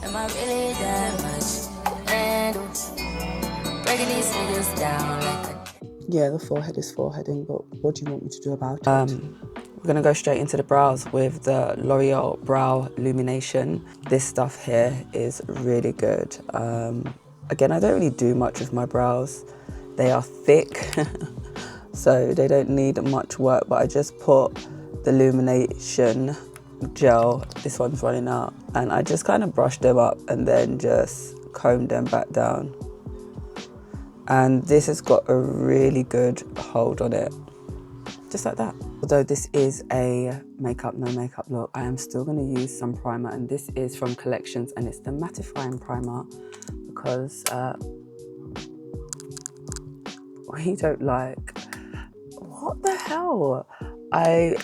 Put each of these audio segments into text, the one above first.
Am I really that much? And breaking these figures down like a... Yeah, the forehead is foreheading, but what do you want me to do about it? We're gonna go straight into the brows with the L'Oreal Brow Lumination. This stuff here is really good. Again, I don't really do much with my brows. They are thick, so they don't need much work, but I just put the Lumination gel, this one's running out, and I just kind of brush them up and then just comb them back down. And this has got a really good hold on it, just like that. Although this is a makeup, no makeup look, I am still going to use some primer, and this is from Collections, and it's the Mattifying Primer, because we don't like, what the hell? I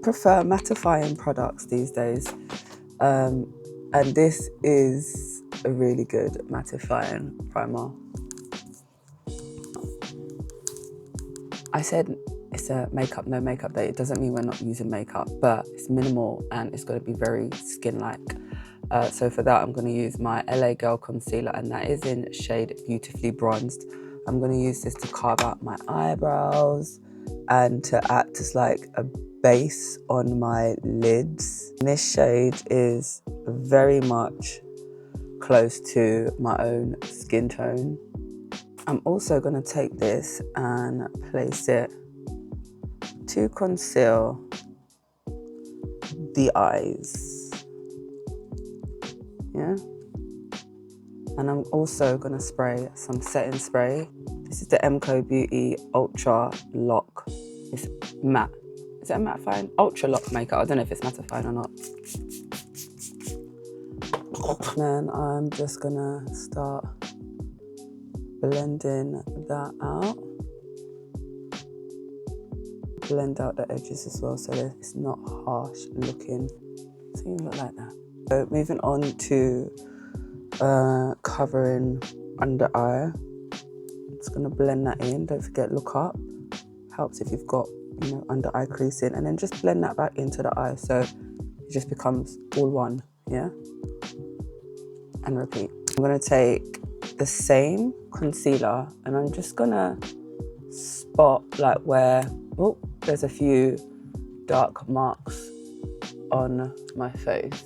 prefer mattifying products these days, and this is a really good mattifying primer. I said it's a makeup, no makeup day. It doesn't mean we're not using makeup, but it's minimal and it's going to be very skin-like. So for that, I'm going to use my LA Girl Concealer, and that is in shade Beautifully Bronzed. I'm going to use this to carve out my eyebrows and to act as like a base on my lids. And this shade is very much close to my own skin tone. I'm also going to take this and place it to conceal the eyes. Yeah. And I'm also going to spray some setting spray. This is the MCO Beauty Ultra Lock. It's matte. Is it a mattifying? Ultra Lock makeup. I don't know if it's mattifying or not. And then I'm just going to start blending that out. Blend out the edges as well so that it's not harsh looking. So you look like that. So moving on to covering under eye. Just gonna blend that in. Don't forget, look up. Helps if you've got, you know, under eye creasing, and then just blend that back into the eye so it just becomes all one, yeah? And repeat. I'm gonna take the same concealer and I'm just gonna spot like where, oh, there's a few dark marks on my face,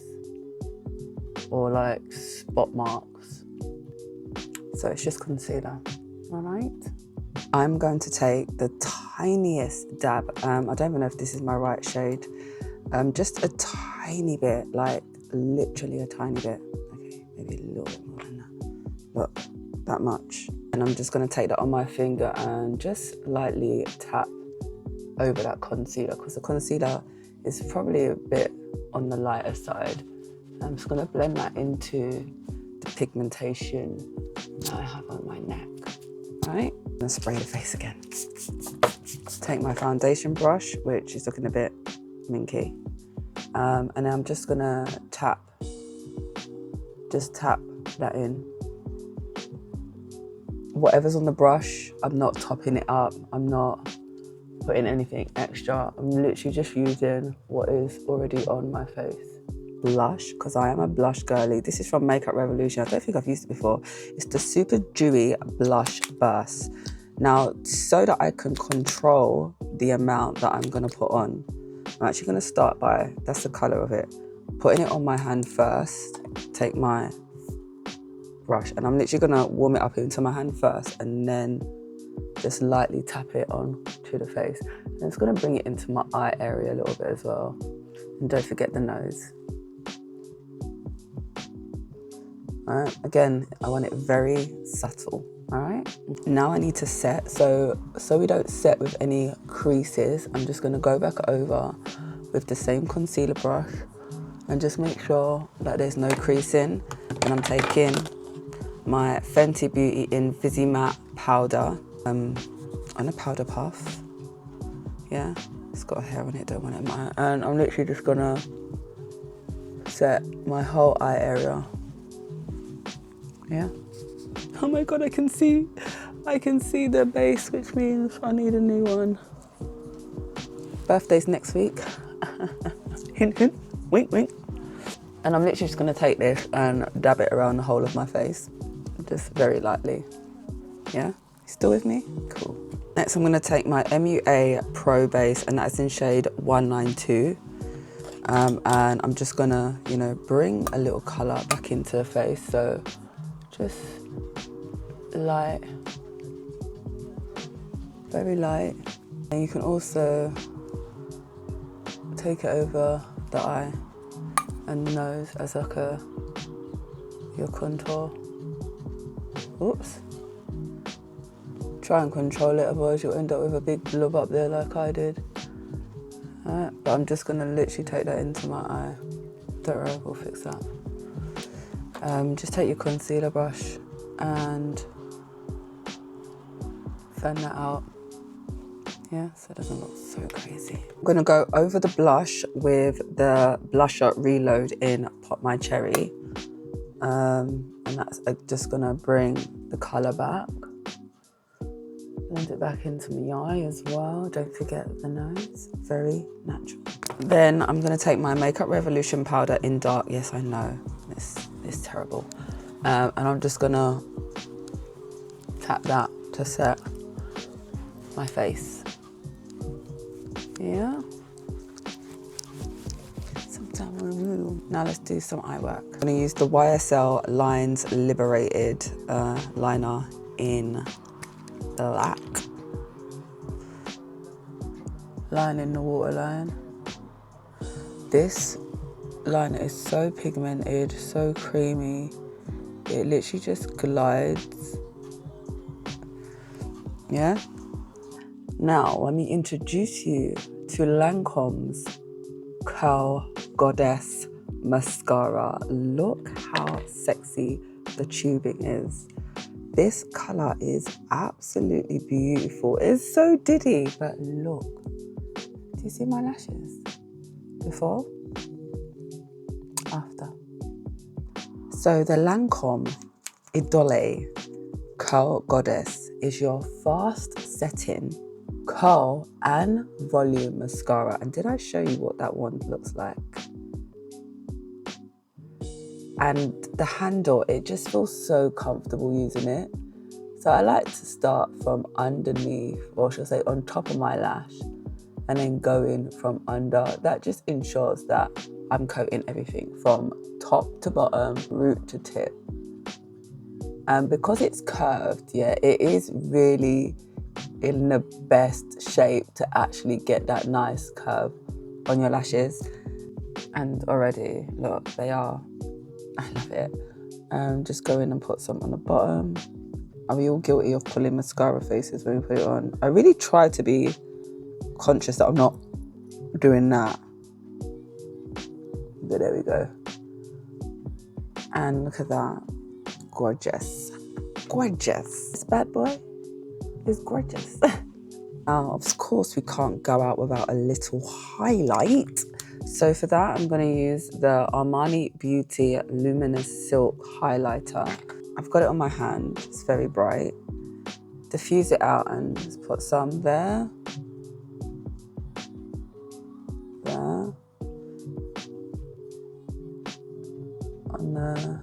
or like spot marks. So it's just concealer, all right? I'm going to take the tiniest dab, I don't even know if this is my right shade, just a tiny bit, like literally a tiny bit. Okay, maybe a little bit more than that. Look, that much. And I'm just gonna take that on my finger and just lightly tap over that concealer, because the concealer is probably a bit on the lighter side. I'm just gonna blend that into the pigmentation that I have on my neck. All right, I'm gonna spray the face again. Take my foundation brush, which is looking a bit minky, and then I'm just gonna tap that in. Whatever's on the brush, I'm not topping it up, I'm not putting anything extra. I'm literally just using what is already on my face. Blush, because I am a blush girly. This is from Makeup Revolution. I don't think I've used it before. It's the Super Dewy Blush Burst. Now, so that I can control the amount that I'm gonna put on, I'm actually gonna start by, that's the color of it, putting it on my hand first. Take my brush and I'm literally gonna warm it up into my hand first and then just lightly tap it on to the face. And it's gonna bring it into my eye area a little bit as well. And don't forget the nose. All right, again, I want it very subtle, all right? Now I need to set, so we don't set with any creases, I'm just gonna go back over with the same concealer brush and just make sure that there's no creasing. And I'm taking my Fenty Beauty Invisi Matte powder on a powder puff. Yeah, it's got a hair on it, don't want it matte. And I'm literally just gonna set my whole eye area. Yeah. Oh my God, I can see the base, which means I need a new one. Birthday's next week. Hint, hint, wink, wink. And I'm literally just gonna take this and dab it around the whole of my face, just very lightly. Yeah, you still with me? Cool. Next, I'm gonna take my MUA Pro Base, and that's in shade 192. And I'm just gonna, you know, bring a little color back into the face. So just light, very light. And you can also take it over the eye and the nose as like your contour. Oops. Try and control it, otherwise you'll end up with a big blob up there like I did. Alright, but I'm just gonna literally take that into my eye. Don't worry, we'll fix that. Just take your concealer brush and fan that out. Yeah, so it doesn't look so crazy. I'm gonna go over the blush with the blusher Reload in Pop My Cherry. And that's just gonna bring the colour back. Blend it back into my eye as well. Don't forget the nose, very natural. Then I'm gonna take my Makeup Revolution powder in dark. Yes, I know, it's terrible. And I'm just gonna tap that to set my face. Yeah. Now let's do some eye work. I'm gonna use the YSL Lines Liberated liner in black. Line in the waterline. This liner is so pigmented, so creamy. It literally just glides. Yeah? Now, let me introduce you to Lancome's Curl Goddess Mascara. Look how sexy the tubing is. This colour is absolutely beautiful. It's so diddy, but look. Do you see my lashes? Before? After. So the Lancome Idôle Curl Goddess is your fast setting curl and volume mascara. And did I show you what that wand looks like? And the handle, it just feels so comfortable using it. So I like to start from underneath, or should I say on top of my lash, and then go in from under. That just ensures that I'm coating everything from top to bottom, root to tip. And because it's curved, yeah, it is really in the best shape to actually get that nice curve on your lashes. And already, look, they are, I love it. Just go in and put some on the bottom. Are we all guilty of pulling mascara faces when we put it on? I really try to be conscious that I'm not doing that. But there we go. And look at that. Gorgeous. Gorgeous. This bad boy is gorgeous. Now, of course, we can't go out without a little highlight. So for that, I'm going to use the Armani Beauty Luminous Silk Highlighter. I've got it on my hand. It's very bright. Diffuse it out and just put some there. There. On the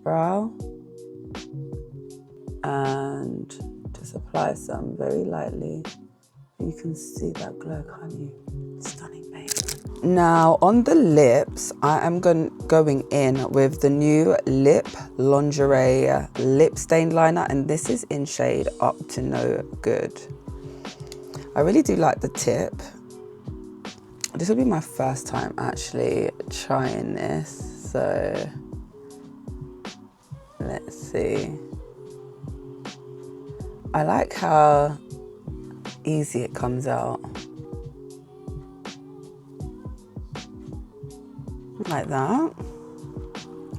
brow. And just apply some very lightly. You can see that glow, can't you? Stunning, babe. Now on the lips, I am going in with the new Lingerie lip stain liner, and this is in shade Up to No Good. I really do like the tip. This will be my first time actually trying this, so let's see. I like how easy it comes out. Like that.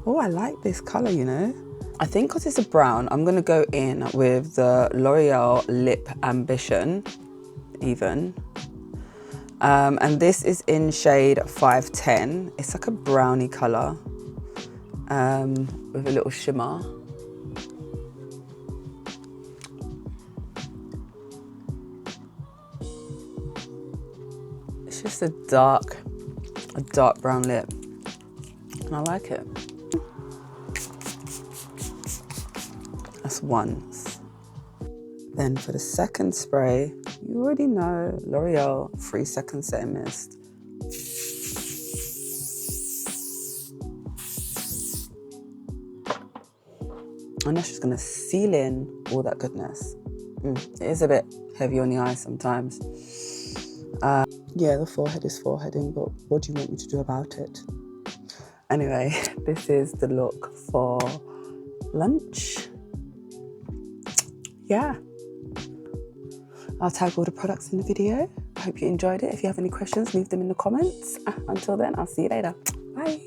Oh, I like this colour, you know. I think because it's a brown, I'm going to go in with the L'Oreal Lip Ambition, even. And this is in shade 510. It's like a brownie colour with a little shimmer. It's just a dark brown lip. And I like it. That's once. Then for the second spray, you already know L'Oreal 3-second setting mist. And that's just gonna seal in all that goodness. It is a bit heavy on the eye sometimes. Yeah, the forehead is foreheading, but what do you want me to do about it? Anyway, this is the look for lunch. Yeah. I'll tag all the products in the video. I hope you enjoyed it. If you have any questions, leave them in the comments. Until then, I'll see you later. Bye.